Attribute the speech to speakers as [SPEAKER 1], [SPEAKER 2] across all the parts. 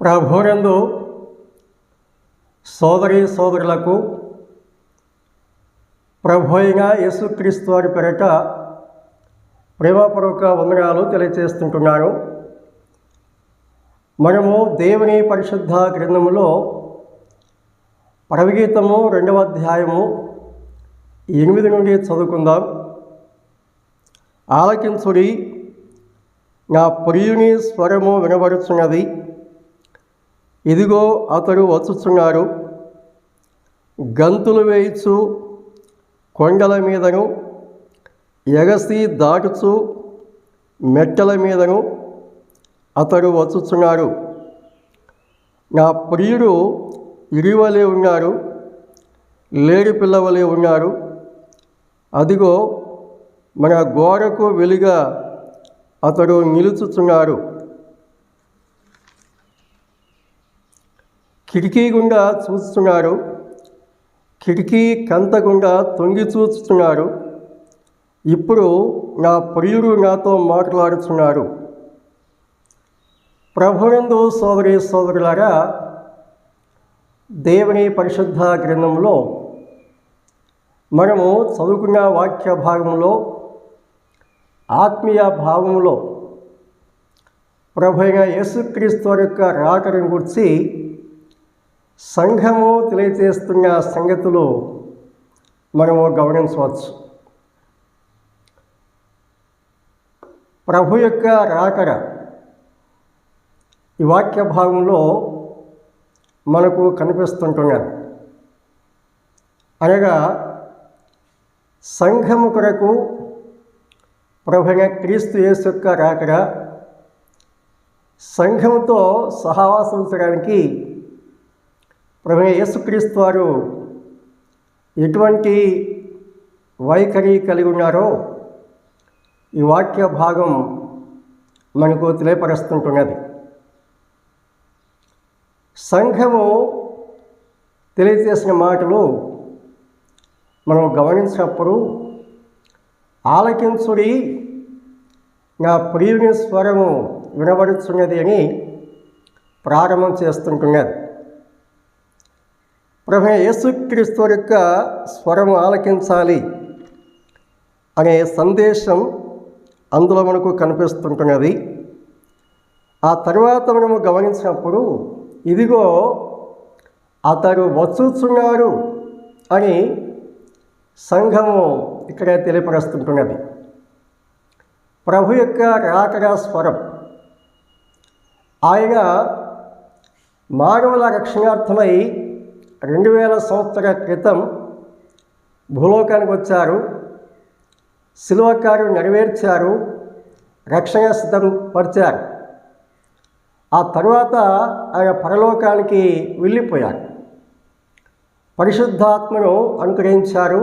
[SPEAKER 1] ప్రభువునందు సోదరీ సోదరులకు ప్రభు అయిన యేసుక్రీస్తు వారి పేరిట ప్రేమపూర్వక వందనాలు తెలియజేస్తుంటున్నాను. మనము దేవుని పరిశుద్ధ గ్రంథములో పరమగీతము 2వ అధ్యాయము 8 నుండి చదువుకుందాం. ఆలకించుడి, నా ప్రియుని స్వరము వినబడుచున్నది, ఇదిగో అతడు వచ్చుచున్నాడు, గంతులు వేయిచు కొండల మీదను ఎగసి దాటుచు మెట్టల మీదను అతడు వచ్చుచున్నాడు. నా ప్రియుడు ఇరివలే ఉన్నాడు, లేడి పిల్లవలే ఉన్నాడు. అదిగో మన గోడకు వెలుగా అతడు నిలుచుచున్నాడు. కిటికీ గుండా చూస్తున్నాడు, కిటికీ కంత గుండా తొంగి చూస్తున్నాడు. ఇప్పుడు నా ప్రియుడు నాతో మాట్లాడుచున్నాడు. ప్రభువునందు సోదరీ సోదరులారా, దేవుని పరిశుద్ధ గ్రంథంలో మనము చదువుకున్న వాక్య భాగంలో ఆత్మీయ భావంలో ప్రభు అయిన యేసుక్రీస్తు యొక్క రాకడను గురించి సంఘము తెలియజేస్తున్న సంగతులు మనము గమనించవచ్చు. ప్రభు యొక్క రాకడ ఈ వాక్య భాగంలో మనకు కనిపిస్తుంటున్నది. అనగా సంఘము కొరకు ప్రభు అయిన క్రీస్తు యేసు యొక్క రాకడ, సంఘముతో సహవాసించడానికి ప్రభు యేసుక్రీస్తు వారు ఎటువంటి వైఖరి కలిగి ఉన్నారో ఈ వాక్య భాగం మనకు తెలియపరుస్తుంటున్నది. సంఘము తెలియజేసిన మాటలు మనం గమనించినప్పుడు ఆలకించుడి, నా ప్రియుని స్వరము వినబడుచున్నది అని ప్రారంభం చేస్తుంటున్నది. ప్రభు యేసుక్రీస్తు యొక్క స్వరము ఆలకించాలి అనే సందేశం అందులో మనకు కనిపిస్తుంటున్నది. ఆ తర్వాత మనము గమనించినప్పుడు ఇదిగో అతడు వచ్చుచున్నాడు అని సంఘము ఇక్కడ తెలియపరుస్తుంటున్నది. ప్రభు యొక్క రాకడ స్వరం, ఆయన మానవుల రక్షణార్థమై 2000 సంవత్సరాల క్రితం భూలోకానికి వచ్చారు, శిలువ కార్యం నెరవేర్చారు, రక్షణ సిద్ధపరిచారు. ఆ తరువాత ఆయన పరలోకానికి వెళ్ళిపోయారు. పరిశుద్ధాత్మను అనుగ్రహించారు,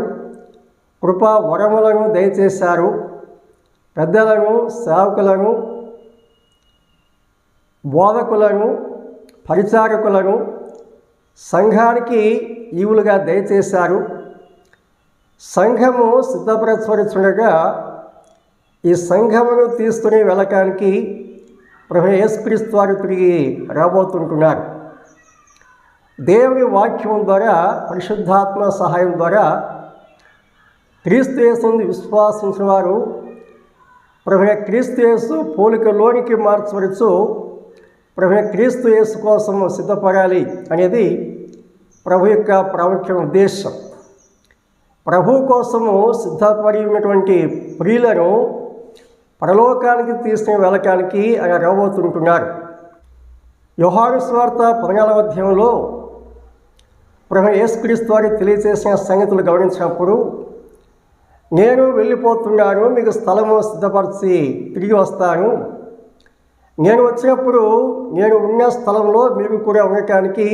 [SPEAKER 1] కృపా వరములను దయచేశారు, పెద్దలను, సేవకులను, బోధకులను, పరిచారకులను సంఘానికి ఈవులుగా దయచేశారు. సంఘము సిద్ధపరచబడుచుండగా ఈ సంఘమును తీసుకుని వెళ్ళటానికి ప్రభు యేసుక్రీస్తు వారు తిరిగి రాబోతుంటున్నారు. దేవుని వాక్యం ద్వారా, పరిశుద్ధాత్మ సహాయం ద్వారా క్రీస్తు యేసుని విశ్వాసించిన వారు ప్రభు క్రీస్తు యేసు పోలికలోనికి మార్చబడుచు ప్రభు క్రీస్తు యేసు కోసం సిద్ధపడాలి అనేది ప్రభు యొక్క ప్రాముఖ్య ఉద్దేశం. ప్రభు కోసము సిద్ధపడి ఉన్నటువంటి ప్రియులను పరలోకానికి తీసుకుని వెళ్ళటానికి ఆయన రాబోతుంటున్నారు. యోహాను సువార్త 14వ అధ్యాయంలో ప్రభు యేసుక్రీస్తు వారు తెలియజేసిన సంగతులు గమనించినప్పుడు, నేను వెళ్ళిపోతున్నాను, మీకు స్థలము సిద్ధపరిచి తిరిగి వస్తాను, నేను వచ్చినప్పుడు నేను ఉన్న స్థలంలో మీరు కూడా ఉండటానికి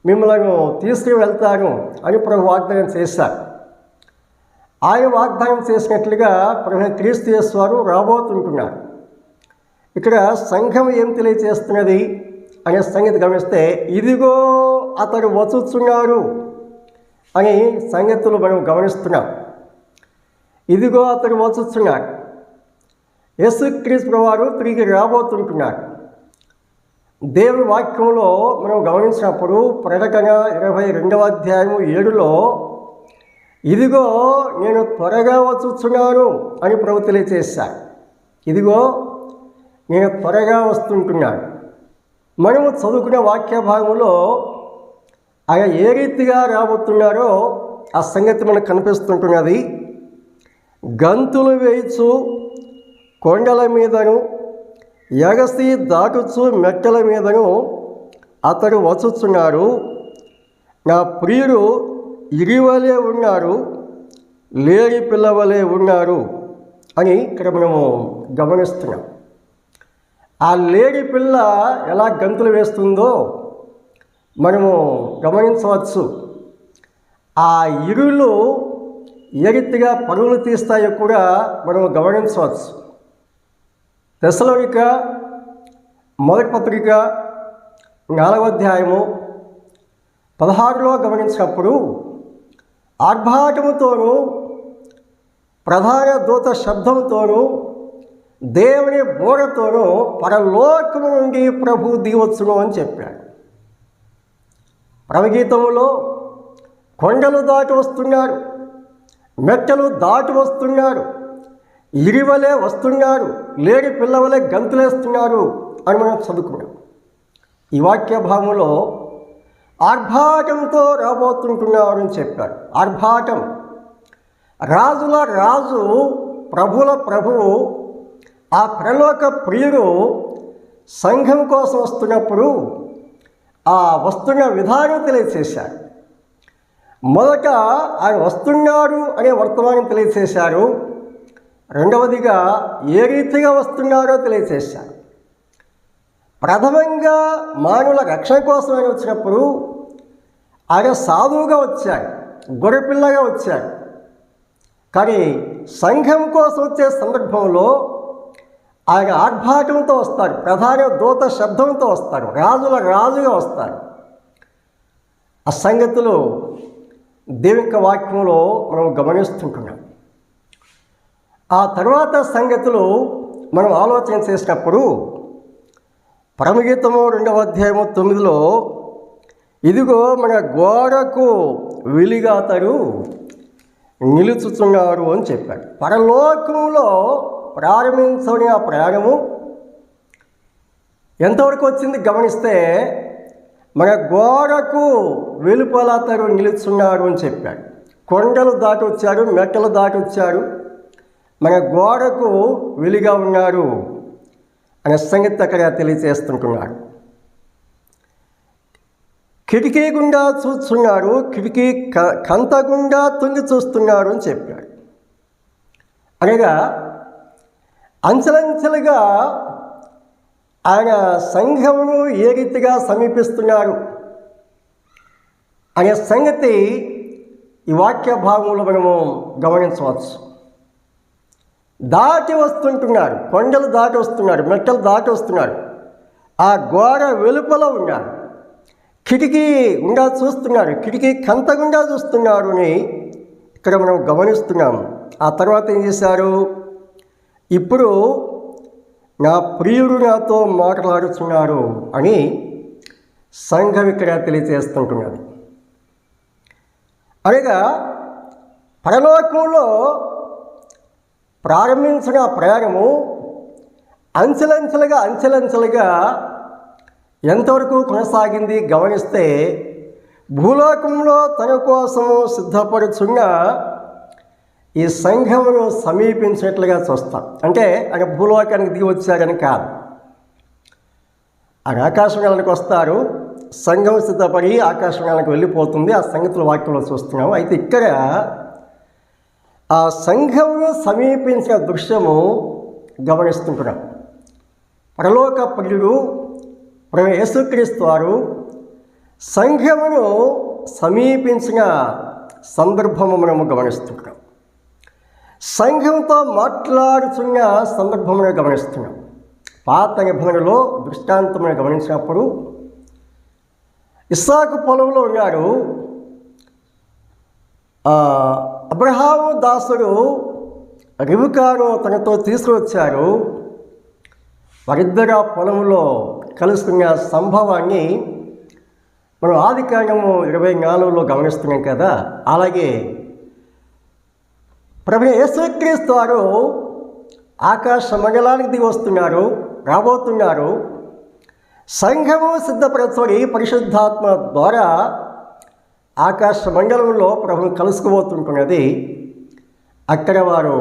[SPEAKER 1] మిమ్మల్ని తీసుకుని వెళ్తాను అని ప్రభు వాగ్దానం చేశారు. ఆయన వాగ్దానం చేసినట్లుగా ప్రభు క్రీస్తు యేసు వారు రాబోతుంటున్నారు. ఇక్కడ సంఘం ఏం తెలియజేస్తున్నది అనే సంగతి గమనిస్తే, ఇదిగో అతడు వచ్చుచున్నాడు అని సంగతులు మనం గమనిస్తున్నాం. ఇదిగో అతడు వచ్చుచున్నాడు. యేసుక్రీస్తు వారు తిరిగి రాబోతుంటున్నారు. దేవుని వాక్యంలో మనం గమనించినప్పుడు ప్రకటన 22వ అధ్యాయం 7లో ఇదిగో నేను త్వరగా వచ్చుచున్నాను అని ప్రభు తెలియజేశారు. ఇదిగో నేను త్వరగా వస్తుంటున్నాను. మనము చదువుకునే వాక్య భాగంలో ఆయన ఏ రీతిగా రాబోతున్నారో ఆ సంగతి మనకు కనిపిస్తుంటున్నది. గంతులు వేయచ్చు కొండల మీదను, ఎగసి దాటుచు మెట్టల మీదను అతడు వచ్చుచున్నాడు. నా ప్రియుడు ఇరివలే ఉన్నారు, లేడి పిల్లవలే ఉన్నారు అని ఇక్కడ మనము గమనిస్తున్నాం. ఆ లేడి పిల్ల ఎలా గంతులు వేస్తుందో మనము గమనించవచ్చు. ఆ ఇరులు ఏ రీతిగా పరుగులు తీస్తాయో కూడా మనం గమనించవచ్చు. తెస్సలోనిక మొదటి పత్రిక 4వ అధ్యాయము 16లో గమనించినప్పుడు ఆర్భాటముతోనూ ప్రధాన దూత శబ్దంతోనూ దేవుని బోరతోనూ పరలోకము నుండి ప్రభు దిగవచ్చును అని చెప్పాడు. ప్రవగీతములో కొండలు దాటి వస్తున్నారు, మెట్టలు దాటి వస్తున్నారు, ఇరివలే వస్తున్నారు, లేడి పిల్లవలే గంతులేస్తున్నారు అని మనం చదువుకున్నాం. ఈ వాక్య భాగంలో ఆర్భాటంతో రాబోతుంటున్నారు అని చెప్పారు. ఆర్భాటం, రాజుల రాజు, ప్రభుల ప్రభువు, ఆ పరలోక ప్రియుడు సంఘం కోసం వస్తున్నప్పుడు ఆ వస్తున్న విధానం తెలియచేశారు. మొదట ఆయన వస్తున్నాడు అనే వర్తమానం తెలియచేశారు. రెండవదిగా ఏ రీతిగా వస్తున్నాడో తెలియచేశారు. ప్రథమంగా మానవుల రక్షణ కోసం ఆయన వచ్చినప్పుడు ఆయన సాధువుగా వచ్చాడు, గొర్రెపిల్లగా వచ్చాడు. కానీ సంఘం కోసం వచ్చే సందర్భంలో ఆయన ఆర్భాటంతో వస్తారు, ప్రధాన దూత శబ్దంతో వస్తారు, రాజుల రాజుగా వస్తారు. ఆ సంగతులు దేవుని వాక్యంలో మనం గమనిస్తుంటున్నాం. ఆ తర్వాత సంగతులు మనం ఆలోచన చేసినప్పుడు పరమగీతము 2వ అధ్యాయము 9లో ఇదిగో మన గోడకు వెలిగా అతడు నిలుచుచున్నారు అని చెప్పాడు. పరలోకంలో ప్రారంభించని ఆ ప్రయాణము ఎంతవరకు వచ్చింది గమనిస్తే మన గోడకు వెలుపల అతడు నిలుచున్నారు అని చెప్పాడు. కొండలు దాటి వచ్చాడు, మెట్టలు దాటి వచ్చాడు, మన గోడకు వెలిగా ఉన్నారు అనే సంగతి అక్కడ తెలియజేస్తుంటున్నాడు. కిటికీ గుండా చూస్తున్నాడు, కిటికీ కంత గుండా తొంగి చూస్తున్నాడు అని చెప్పాడు. అనగా అంచెలంచెలుగా ఆయన సంఘమును ఏ రీతిగా సమీపిస్తున్నారు అనే సంగతి ఈ వాక్య భాగంలో మనము గమనించవచ్చు. దాటి వస్తుంటున్నారు, కొండలు దాటి వస్తున్నారు, మెట్టలు దాటి వస్తున్నారు, ఆ గోడ వెలుపల ఉన్నారు, కిటికీ గుండా చూస్తున్నారు, కిటికీ కంత గుండా చూస్తున్నారు అని ఇక్కడ మనం గమనిస్తున్నాం. ఆ తర్వాత ఏం చేశారు? ఇప్పుడు నా ప్రియుడు నాతో మాట్లాడుతున్నారు అని సంఘం ఇక్కడ తెలియజేస్తుంటున్నది. అనగా పరలోకంలో ప్రారంభించిన ప్రయాణము అంచెలంచెలుగా ఎంతవరకు కొనసాగింది గమనిస్తే భూలోకంలో తన కోసం సిద్ధపడుచున్న ఈ సంఘమును సమీపించినట్లుగా చూస్తాం. అంటే ఆయన భూలోకానికి దిగి వచ్చారని కాదు, ఆయన ఆకాశగణానికి వస్తారు, సంఘం సిద్ధపడి ఆకాశగణానికి వెళ్ళిపోతుంది. ఆ సంగతుల వాక్యంలో చూస్తున్నాము. అయితే ఇక్కడ ఆ సంఘమును సమీపించిన దృశ్యము గమనిస్తుంటున్నాం. పరలోక ప్రియుడు ప్రభు యేసుక్రీస్తు వారు సంఘమును సమీపించిన సందర్భము మనము గమనిస్తున్నాం. సంఘంతో మాట్లాడుతున్న సందర్భమును గమనిస్తున్నాం. పాత నిబంధనలో దృష్టాంతమును గమనించినప్పుడు ఇస్సాకు పొలంలో ఉన్నాడు. అబ్రహాము దాసుడు రిబకాను తనతో తీసుకువచ్చారు. వారిద్దరు ఆ పొలంలో కలుసుకున్న సంభవాన్ని మనం ఆదికాండము 24లో గమనిస్తున్నాం కదా. అలాగే ప్రభు యేసుక్రీస్తు వారు ఆకాశ మండలానికి దిగి వస్తున్నారు, రాబోతున్నారు. సంఘము సిద్ధపరచబడి పరిశుద్ధాత్మ ద్వారా ఆకాశ మండలంలో ప్రభుని కలుసుకోబోతుంటున్నది. అక్కడ వారు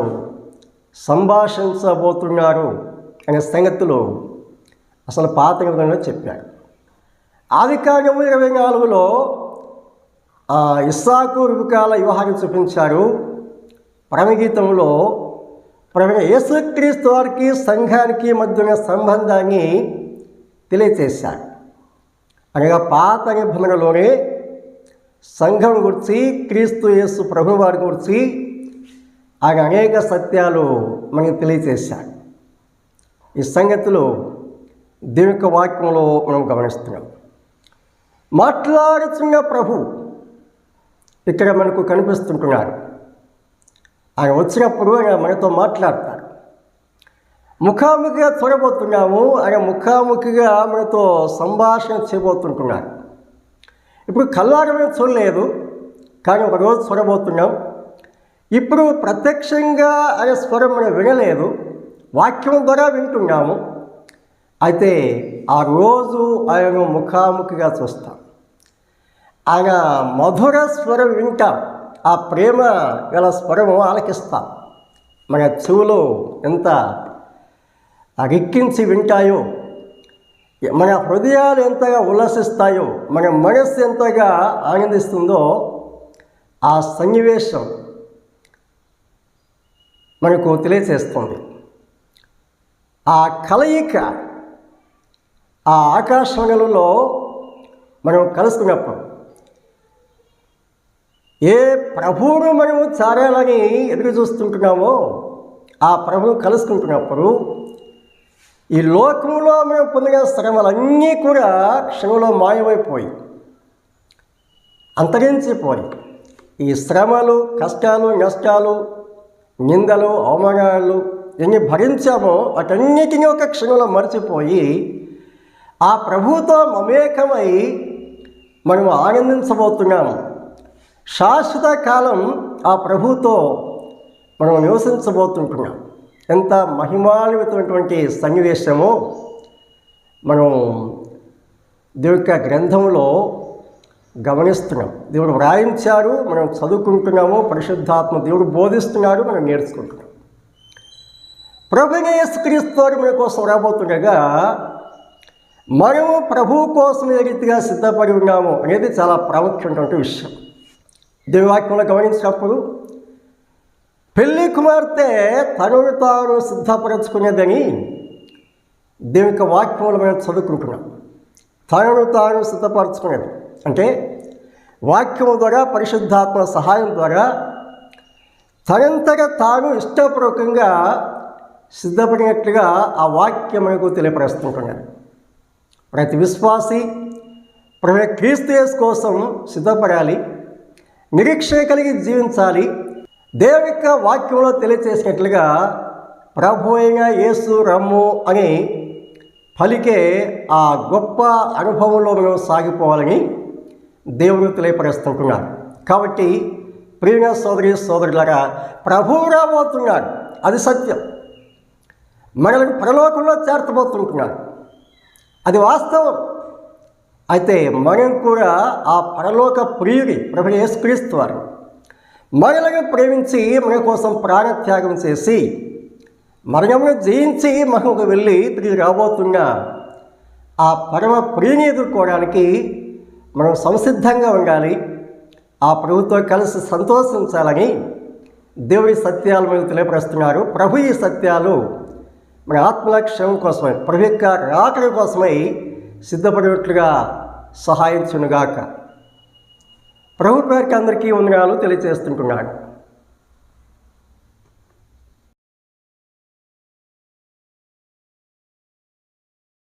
[SPEAKER 1] సంభాషించబోతున్నారు అనే సంగతులు అసలు పాత నిబంధనలో చెప్పారు. ఆదికాండము 24లో ఇస్సాకు రిబెకాల వివాహాన్ని చూపించారు. పరమగీతంలో ప్రభు యేసుక్రీస్తు వారికి సంఘానికి మధ్య ఉన్న సంబంధాన్ని తెలియచేశారు. అనగా పాత నిబంధనలోనే సంఘం గురించి, క్రీస్తు యేసు ప్రభు వారి గురించి ఆయన అనేక సత్యాలు మనకు తెలియచేశారు. ఈ సంగతులు దేవుని యొక్క వాక్యంలో మనం గమనిస్తున్నాం. మాట్లాడుతున్న ప్రభు ఇక్కడ మనకు కనిపిస్తుంటున్నారు. ఆయన వచ్చినప్పుడు ఆయన మనతో మాట్లాడతారు. ముఖాముఖిగా చూడబోతున్నాము. ఆయన ముఖాముఖిగా మనతో సంభాషణ చేయబోతుంటున్నారు. ఇప్పుడు కల్లారమే చూడలేదు, కానీ ఒకరోజు చూడబోతున్నాం. ఇప్పుడు ప్రత్యక్షంగా ఆయన స్వరం మనం వినలేదు, వాక్యం ద్వారా వింటున్నాము. అయితే ఆ రోజు ఆయన ముఖాముఖిగా చూస్తాం. ఆయన మధుర స్వరం వింటాం. ఆ ప్రేమ గల స్వరము ఆలకిస్తాం. మన చెవులు ఎంత రెక్కించి వింటాయో, మన హృదయాలు ఎంతగా ఉల్లసిస్తాయో, మన మనస్సు ఎంతగా ఆనందిస్తుందో ఆ సన్నివేశం మనకు తెలియచేస్తుంది. ఆ కలయిక ఆ ఆకాశంలో మనం కలుసుకున్నప్పుడు, ఏ ప్రభువును మనము చారాలని ఎదురు చూస్తుంటున్నామో ఆ ప్రభువు కలుసుకుంటున్నప్పుడు ఈ లోకంలో మనం పొందిన శ్రమలన్నీ కూడా క్షణంలో మాయమైపోయి, అంతరించిపోయి, ఈ శ్రమలు, కష్టాలు, నష్టాలు, నిందలు, అవమానాలు ఎన్ని భరించామో వాటన్నిటినీ ఒక క్షణంలో మర్చిపోయి ఆ ప్రభువుతో మమేకమై మనం ఆనందించబోతున్నాము. శాశ్వత కాలం ఆ ప్రభువుతో మనం నివసించబోతుంటున్నాం. ఎంత మహిమాన్వితమైనటువంటి సన్నివేశమో మనం దేవుని యొక్క గ్రంథంలో గమనిస్తున్నాం. దేవుడు వ్రాయించారు, మనం చదువుకుంటున్నాము. పరిశుద్ధాత్మ దేవుడు బోధిస్తున్నారు, మనం నేర్చుకుంటున్నాం. ప్రభువైన యేసుక్రీస్తు వారు మన కోసం రాబోతుండగా మనము ప్రభువు కోసం ఏ రీతిగా సిద్ధపడి ఉన్నాము అనేది చాలా ప్రాముఖ్యమైనటువంటి విషయం. దేవుని వాక్యంలో గమనించినప్పుడు పెళ్లి కుమార్తె తనను తాను సిద్ధపరచుకునేదని దేవుని యొక్క వాక్యంలో మనం చదువుకుంటున్నాం. తనను తాను సిద్ధపరచుకునేది అంటే వాక్యం ద్వారా, పరిశుద్ధాత్మ సహాయం ద్వారా తనంతగా తాను ఇష్టపూర్వకంగా సిద్ధపడినట్లుగా ఆ వాక్యం మనకు తెలియపరుస్తుంటున్నాడు. ప్రతి విశ్వాసి ప్రభు క్రీస్తు యేసు కోసం సిద్ధపడాలి, నిరీక్షణ కలిగి జీవించాలి. దేవుని యొక్క వాక్యంలో తెలియచేసినట్లుగా ప్రభు అయిన యేసు రమ్ము అని పలికే ఆ గొప్ప అనుభవంలో మనం సాగిపోవాలని దేవుడు తెలియపరుస్తుంటున్నాడు. కాబట్టి ప్రియ సోదరి సోదరులారా, ప్రభువు రాబోతున్నాడు, అది సత్యం. మనల్ని పరలోకంలో చేర్చబోతుంటున్నాడు, అది వాస్తవం. అయితే మనం కూడా ఆ పరలోక ప్రియుడి ప్రభు యేసుక్రీస్తు వారు మనలను ప్రేమించి మన కోసం ప్రాణత్యాగం చేసి మరణమును జయించి మనకు వెళ్ళి తిరిగి రాబోతున్న ఆ పరమ ప్రియుని ఎదుర్కోవడానికి మనం సంసిద్ధంగా ఉండాలి. ఆ ప్రభుతో కలిసి సంతోషించాలని దేవుడి సత్యాలు మనకు తెలియపరుస్తున్నారు. ప్రభు ఈ సత్యాలు మన ఆత్మల క్షేమం కోసమై, ప్రభు యొక్క రాకడ కోసమై సిద్ధపడినట్లుగా సహాయించునుగాక. ప్రభు పేరుకి అందరికీ వందనాలు తెలియజేస్తుంటున్నాడు.